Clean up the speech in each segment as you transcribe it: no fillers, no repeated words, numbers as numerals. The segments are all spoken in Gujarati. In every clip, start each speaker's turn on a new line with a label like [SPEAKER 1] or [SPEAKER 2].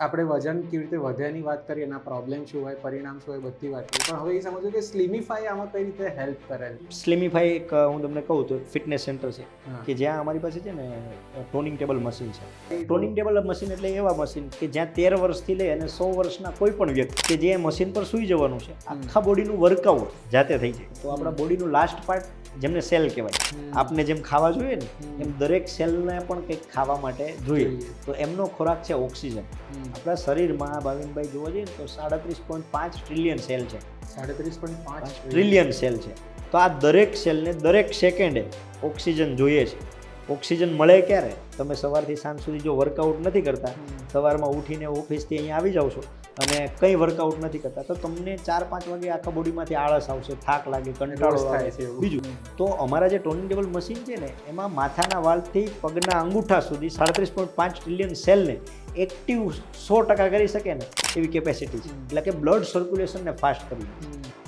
[SPEAKER 1] આપણે વજન કેવી રીતે વધે એની વાત કરીએ, એના પ્રોબ્લેમ શું હોય, પરિણામ શું હોય, બધી વાત કરીએ. પણ હવે એ સમજો કે સ્લિમિફાઈ આમાં કઈ રીતે હેલ્પ કરે છે?
[SPEAKER 2] સ્લિમિફાઈ એક હું તમને કહું તો ફિટનેસ સેન્ટર છે
[SPEAKER 1] હા.
[SPEAKER 2] કે જ્યાં અમારી પાસે છે ને ટોનિંગ ટેબલ મશીન છે. ટોનિંગ ટેબલ મશીન એટલે એવા મશીન કે જ્યાં 13 વર્ષથી લઈ અને 100 વર્ષના કોઈ પણ વ્યક્તિ કે જે મશીન પર સૂઈ જવાનું છે, આખા બોડીનું વર્કઆઉટ જાતે થઈ જાય. તો આપણા બોડીનું લાસ્ટ પાર્ટ જેમને સેલ કહેવાય, આપને જેમ ખાવા જોઈએ ને એમ દરેક સેલને પણ કંઈક ખાવા માટે જોઈએ. તો એમનો ખોરાક છે ઓક્સિજન. આપણા શરીરમાં ભાવિનભાઈ જોવા જઈએ તો 37.5 ટ્રિલિયન સેલ છે.
[SPEAKER 1] 37.5
[SPEAKER 2] ટ્રિલિયન સેલ છે. તો આ દરેક સેલને દરેક સેકન્ડે ઓક્સિજન જોઈએ છે. ઓક્સિજન મળે ક્યારે? તમે સવારથી સાંજ સુધી જો વર્કઆઉટ નથી કરતા, સવારમાં ઉઠીને ઓફિસથી અહીંયા આવી જાવ છો અને કંઈ વર્કઆઉટ નથી કરતા, તો તમને 4-5 વાગે આખા બોડીમાંથી આળસ આવશે, થાક લાગે, કંટાળો થાય છે. બીજું તો અમારા જે ટોનિંગ ટેબલ મશીન છે ને એમાં માથાના વાળથી પગના અંગૂઠા સુધી 37.5 ટ્રિલિયન સેલને એક્ટિવ 100% કરી શકે ને એવી કેપેસિટી છે. એટલે કે બ્લડ સર્ક્યુલેશનને ફાસ્ટ કરી.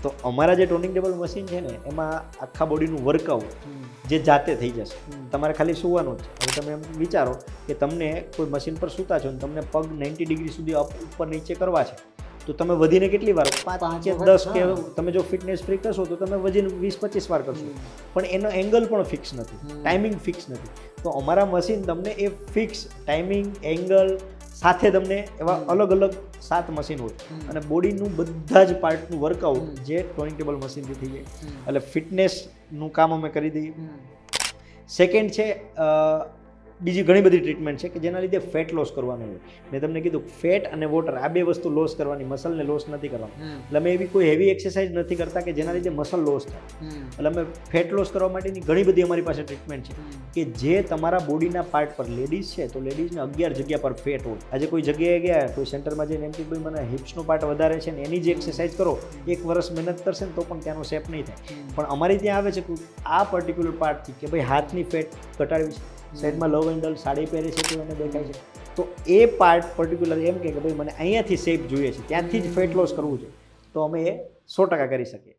[SPEAKER 2] તો અમારા જે ટોનિંગ ટેબલ મશીન છે ને એમાં આખા બોડીનું વર્કઆઉટ જે જાતે થઈ જશે. તમારે ખાલી સૂવાનું જ છે. હવે તમે એમ વિચારો કે તમને કોઈ મશીન પર સૂતા છો ને તમને પગ 90 ડિગ્રી સુધી ઉપર નીચે કરવા છે, તો તમે વધીને કેટલી વાર 5 કે 10 કે તમે જો ફિટનેસ ફ્રીક કરશો તો તમે વજીને 20-25 વાર કરશો. પણ એનો એંગલ પણ ફિક્સ નથી, ટાઈમિંગ ફિક્સ નથી. તો અમારા મશીન તમને એ ફિક્સ ટાઈમિંગ, એંગલ સાથે તમને એવા અલગ અલગ 7 મશીન હોય અને બોડીનું બધા જ પાર્ટનું વર્કઆઉટ જે ટોનિંગ ટેબલ મશીનથી થઈ જાય. એટલે ફિટનેસનું કામ અમે કરી દઈએ. સેકન્ડ છે બીજી ઘણી બધી ટ્રીટમેન્ટ છે કે જેના લીધે ફેટ લોસ કરવાનું હોય. મેં તમને કીધું ફેટ અને વોટર આ બે વસ્તુ લોસ કરવાની, મસલને લોસ નથી કરવાની. એટલે અમે એવી કોઈ હેવી એક્સરસાઇઝ નથી કરતા કે જેના લીધે મસલ લોસ થાય. એટલે અમે ફેટ લોસ કરવા માટેની ઘણી બધી અમારી પાસે ટ્રીટમેન્ટ છે કે જે તમારા બોડીના પાર્ટ પર, લેડીઝ છે તો લેડીઝને 11 જગ્યા પર ફેટ હોય. આજે કોઈ જગ્યાએ ગયા, કોઈ સેન્ટરમાં જઈને એમ કે ભાઈ મને હિપ્સનો પાર્ટ વધારે છે ને એની જે એક્સરસાઇઝ કરો, 1 વર્ષ મહેનત કરશે ને તો પણ ત્યાંનો શેપ નહીં થાય. પણ અમારી ત્યાં આવે છે કે આ પર્ટિક્યુલર પાર્ટથી કે ભાઈ હાથની ફેટ ઘટાડવી છે, સાઈડમાં લવ એન્ડલ સાડી પહેરે છે તો એને દેખાય છે, તો એ પાર્ટ પર્ટિક્યુલર એમ કે ભાઈ મને અહીંયાથી શેપ જોઈએ છે, ત્યાંથી જ ફેટ લોસ કરવું છે, તો અમે એ 100% કરી શકીએ.